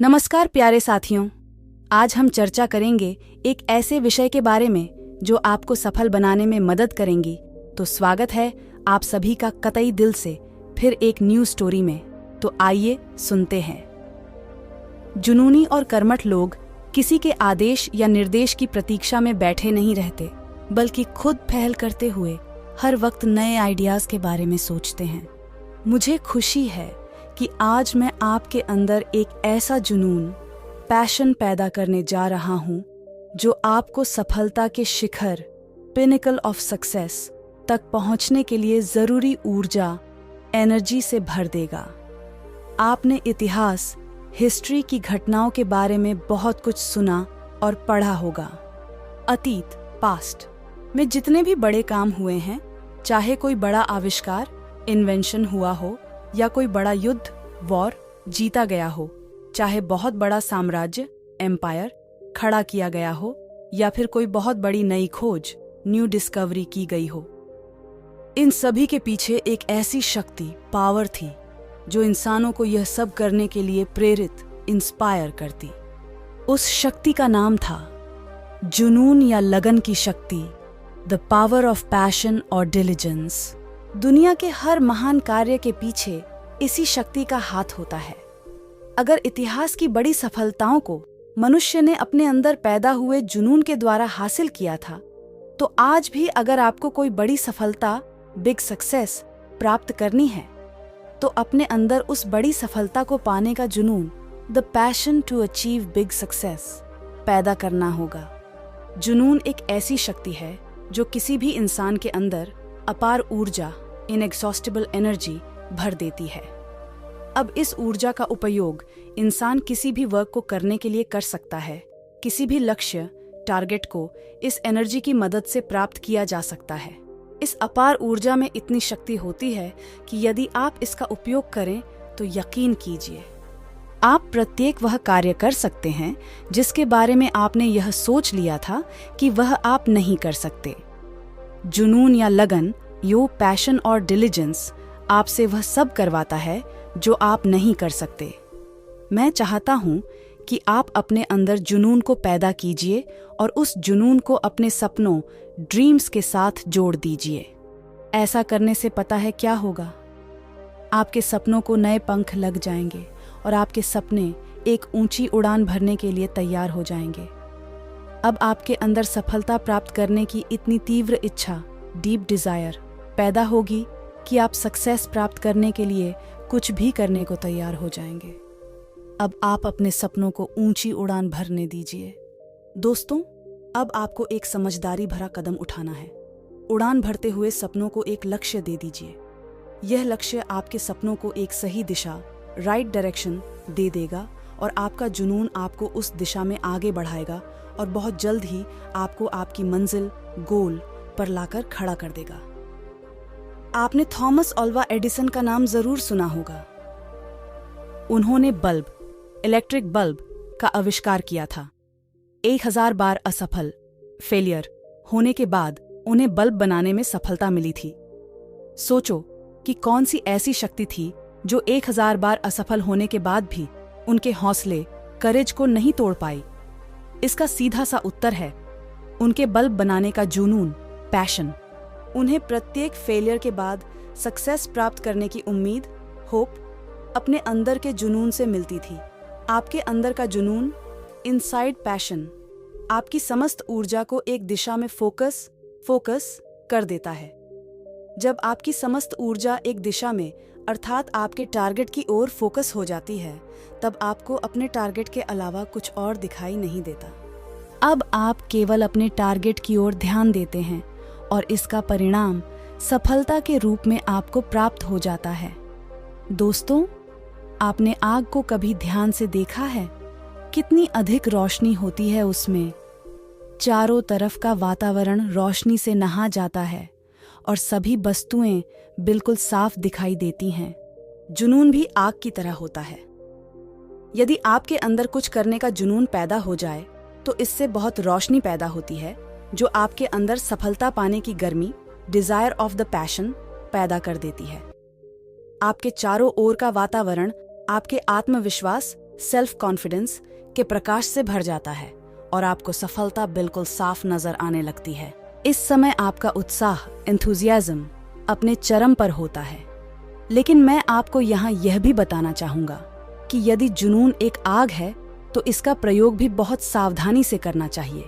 नमस्कार प्यारे साथियों, आज हम चर्चा करेंगे एक ऐसे विषय के बारे में जो आपको सफल बनाने में मदद करेंगी। तो स्वागत है आप सभी का कतई दिल से फिर एक न्यू स्टोरी में। तो आइए सुनते हैं। जुनूनी और कर्मठ लोग किसी के आदेश या निर्देश की प्रतीक्षा में बैठे नहीं रहते, बल्कि खुद पहल करते हुए हर वक्त नए आइडियाज के बारे में सोचते हैं। मुझे खुशी है कि आज मैं आपके अंदर एक ऐसा जुनून, पैशन पैदा करने जा रहा हूं जो आपको सफलता के शिखर, पिनिकल ऑफ सक्सेस तक पहुंचने के लिए जरूरी ऊर्जा, एनर्जी से भर देगा। आपने इतिहास, हिस्ट्री की घटनाओं के बारे में बहुत कुछ सुना और पढ़ा होगा। अतीत, पास्ट में जितने भी बड़े काम हुए हैं, चाहे कोई बड़ा आविष्कार, इन्वेंशन हुआ हो या कोई बड़ा युद्ध, वॉर जीता गया हो, चाहे बहुत बड़ा साम्राज्य, एम्पायर खड़ा किया गया हो या फिर कोई बहुत बड़ी नई खोज, न्यू डिस्कवरी की गई हो, इन सभी के पीछे एक ऐसी शक्ति, पावर थी जो इंसानों को यह सब करने के लिए प्रेरित, इंस्पायर करती। उस शक्ति का नाम था जुनून या लगन की शक्ति, द पावर ऑफ पैशन और डिलिजेंस। दुनिया के हर महान कार्य के पीछे इसी शक्ति का हाथ होता है। अगर इतिहास की बड़ी सफलताओं को मनुष्य ने अपने अंदर पैदा हुए जुनून के द्वारा हासिल किया था, तो आज भी अगर आपको कोई बड़ी सफलता, बिग सक्सेस प्राप्त करनी है, तो अपने अंदर उस बड़ी सफलता को पाने का जुनून, the passion to achieve big success पैदा करना होगा। जुनून एक ऐसी शक्ति है जो किसी भी इंसान के अंदर अपार ऊर्जा, इनएग्जॉस्टिबल एनर्जी भर देती है। अब इस ऊर्जा का उपयोग इंसान किसी भी वर्क को करने के लिए कर सकता है। किसी भी लक्ष्य, टारगेट को इस एनर्जी की मदद से प्राप्त किया जा सकता है। इस अपार ऊर्जा में इतनी शक्ति होती है कि यदि आप इसका उपयोग करें तो यकीन कीजिए, आप प्रत्येक वह कार्य कर सकते हैं जिसके बारे में आपने यह सोच लिया था कि वह आप नहीं कर सकते। जुनून या लगन, यो पैशन और डिलिजेंस आपसे वह सब करवाता है जो आप नहीं कर सकते। मैं चाहता हूं कि आप अपने अंदर जुनून को पैदा कीजिए और उस जुनून को अपने सपनों, ड्रीम्स के साथ जोड़ दीजिए। ऐसा करने से पता है क्या होगा? आपके सपनों को नए पंख लग जाएंगे और आपके सपने एक ऊंची उड़ान भरने के लिए तैयार हो जाएंगे। अब आपके अंदर सफलता प्राप्त करने की इतनी तीव्र इच्छा, डीप डिजायर पैदा होगी कि आप सक्सेस प्राप्त करने के लिए कुछ भी करने को तैयार हो जाएंगे। अब आप अपने सपनों को ऊंची उड़ान भरने दीजिए। दोस्तों, अब आपको एक समझदारी भरा कदम उठाना है। उड़ान भरते हुए सपनों को एक लक्ष्य दे दीजिए। यह लक्ष्य आपके सपनों को एक सही दिशा, राइट डायरेक्शन दे देगा और आपका जुनून आपको उस दिशा में आगे बढ़ाएगा और बहुत जल्द ही आपको आपकी मंजिल, गोल पर लाकर खड़ा कर देगा। आपने थॉमस अल्वा एडिसन का नाम जरूर सुना होगा। उन्होंने बल्ब, इलेक्ट्रिक बल्ब का आविष्कार किया था। 1000 बार असफल, फेलियर होने के बाद उन्हें बल्ब बनाने में सफलता मिली थी। सोचो कि कौन सी ऐसी शक्ति थी जो 1000 बार असफल होने के बाद भी उनके हौसले, करेज को नहीं तोड़ पाई। इसका सीधा सा उत्तर है उनके बल्ब बनाने का जुनून, पैशन। उन्हें प्रत्येक फेलियर के बाद सक्सेस प्राप्त करने की उम्मीद, होप अपने अंदर के जुनून से मिलती थी। आपके अंदर का जुनून, इनसाइड पैशन, आपकी समस्त ऊर्जा को एक दिशा में फोकस कर देता है। जब आपकी समस्त ऊर्जा एक दिशा में अर्थात आपके टारगेट की ओर फोकस हो जाती है, तब आपको अपने टारगेट के अलावा कुछ और दिखाई नहीं देता। अब आप केवल अपने टारगेट की ओर ध्यान देते हैं और इसका परिणाम सफलता के रूप में आपको प्राप्त हो जाता है। दोस्तों, आपने आग को कभी ध्यान से देखा है? कितनी अधिक रोशनी होती है उसमें। चारों तरफ का वातावरण रोशनी से नहा जाता है और सभी वस्तुएं बिल्कुल साफ दिखाई देती हैं। जुनून भी आग की तरह होता है। यदि आपके अंदर कुछ करने का जुनून पैदा हो जाए तो इससे बहुत रोशनी पैदा होती है जो आपके अंदर सफलता पाने की गर्मी, डिजायर ऑफ द पैशन पैदा कर देती है। आपके चारों ओर का वातावरण आपके आत्मविश्वास सेल्फ कॉन्फिडेंस के प्रकाश से भर जाता है और आपको सफलता बिल्कुल साफ नजर आने लगती है। इस समय आपका उत्साह, एंथुजियाज्म अपने चरम पर होता है। लेकिन मैं आपको यहाँ यह भी बताना चाहूंगा कि यदि जुनून एक आग है तो इसका प्रयोग भी बहुत सावधानी से करना चाहिए,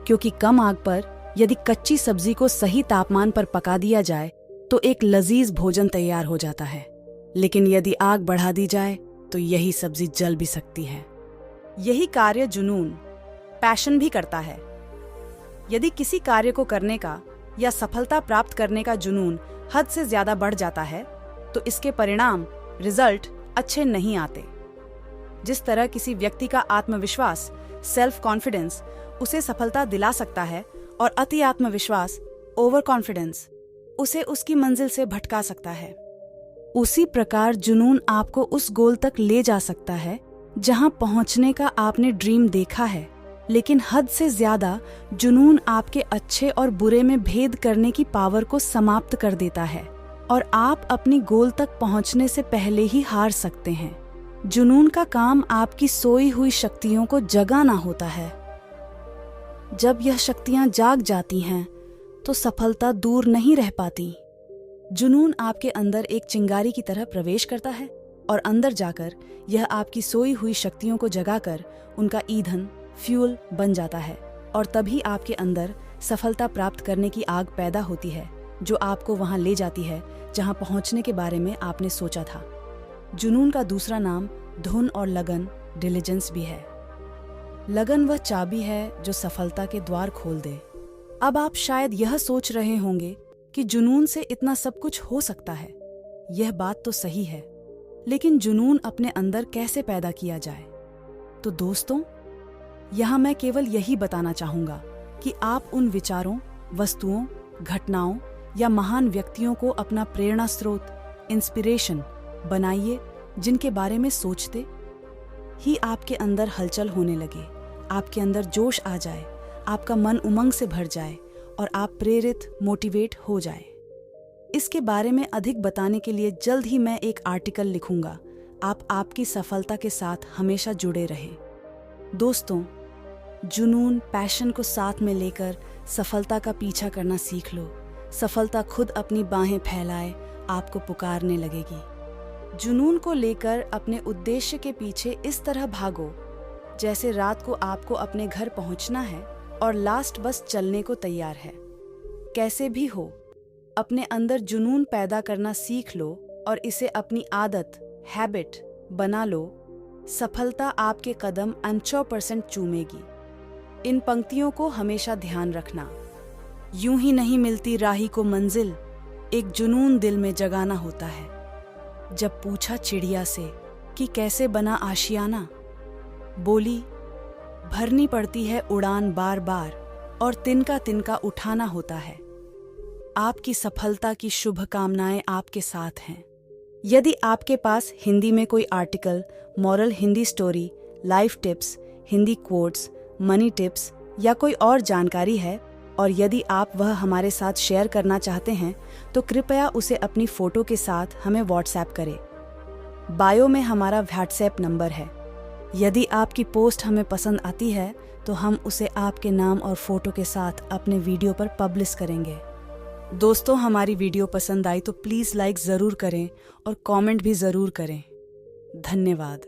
क्योंकि कम आग पर यदि कच्ची सब्जी को सही तापमान पर पका दिया जाए तो एक लजीज भोजन तैयार हो जाता है। लेकिन यदि आग बढ़ा दी जाए तो यही सब्जी जल भी सकती है। यही कार्य जुनून, पैशन भी करता है। यदि किसी कार्य को करने का या सफलता प्राप्त करने का जुनून हद से ज्यादा बढ़ जाता है तो इसके परिणाम, रिजल्ट अच्छे नहीं आते। जिस तरह किसी व्यक्ति का आत्मविश्वास, सेल्फ कॉन्फिडेंस उसे सफलता दिला सकता है और अति आत्मविश्वास, ओवर कॉन्फिडेंस उसे उसकी मंजिल से भटका सकता है, उसी प्रकार जुनून आपको उस गोल तक ले जा सकता है जहां पहुंचने का आपने ड्रीम देखा है। लेकिन हद से ज्यादा जुनून आपके अच्छे और बुरे में भेद करने की पावर को समाप्त कर देता है और आप अपनी गोल तक पहुंचने से पहले ही हार सकते हैं। जुनून का काम आपकी सोई हुई शक्तियों को जगाना होता है। जब यह शक्तियां जाग जाती हैं तो सफलता दूर नहीं रह पाती। जुनून आपके अंदर एक चिंगारी की तरह प्रवेश करता है और अंदर जाकर यह आपकी सोई हुई शक्तियों को जगाकर उनका ईंधन, फ्यूल बन जाता है और तभी आपके अंदर सफलता प्राप्त करने की आग पैदा होती है, जो आपको वहां ले जाती है जहां पहुंचने के बारे में आपने सोचा था। जुनून का दूसरा नाम धुन और लगन, डिलिजेंस भी है। लगन वह चाबी है जो सफलता के द्वार खोल दे। अब आप शायद यह सोच रहे होंगे कि जुनून से इतना सब कुछ हो सकता है। यह बात तो सही है, लेकिन जुनून अपने अंदर कैसे पैदा किया जाए? तो दोस्तों, यहाँ मैं केवल यही बताना चाहूंगा कि आप उन विचारों, वस्तुओं, घटनाओं या महान व्यक्तियों को अपना प्रेरणा स्रोत, इंस्पिरेशन बनाइए, जिनके बारे में सोचते ही आपके अंदर हलचल होने लगे, आपके अंदर जोश आ जाए, आपका मन उमंग से भर जाए और आप प्रेरित, मोटिवेट हो जाए। इसके बारे में अधिक बताने के लिए जल्द ही मैं एक आर्टिकल लिखूंगा। आप आपकी सफलता के साथ हमेशा जुड़े रहें। दोस्तों, जुनून, पैशन को साथ में लेकर सफलता का पीछा करना सीख लो। सफलता खुद अपनी बाहें फैलाए आपको पुकारने लगेगी। जुनून को लेकर अपने उद्देश्य के पीछे इस तरह भागो जैसे रात को आपको अपने घर पहुंचना है और लास्ट बस चलने को तैयार है। कैसे भी हो, अपने अंदर जुनून पैदा करना सीख लो और इसे अपनी आदत, हैबिट बना लो। सफलता आपके कदम 100% चूमेगी। इन पंक्तियों को हमेशा ध्यान रखना। यूं ही नहीं मिलती राही को मंजिल, एक जुनून दिल में जगाना होता है। जब पूछा चिड़िया से कि कैसे बना आशियाना, बोली भरनी पड़ती है उड़ान बार बार और तिनका तिनका उठाना होता है। आपकी सफलता की शुभकामनाएं आपके साथ हैं। यदि आपके पास हिंदी में कोई article, moral Hindi story, life tips, Hindi quotes, money tips या कोई और जानकारी है और यदि आप वह हमारे साथ शेयर करना चाहते हैं तो कृपया उसे अपनी फोटो के साथ हमें व्हाट्सएप करें। बायो में हमारा व्हाट्सएप नंबर है। यदि आपकी पोस्ट हमें पसंद आती है तो हम उसे आपके नाम और फोटो के साथ अपने वीडियो पर पब्लिश करेंगे। दोस्तों, हमारी वीडियो पसंद आई तो प्लीज़ लाइक ज़रूर करें और कमेंट भी ज़रूर करें। धन्यवाद।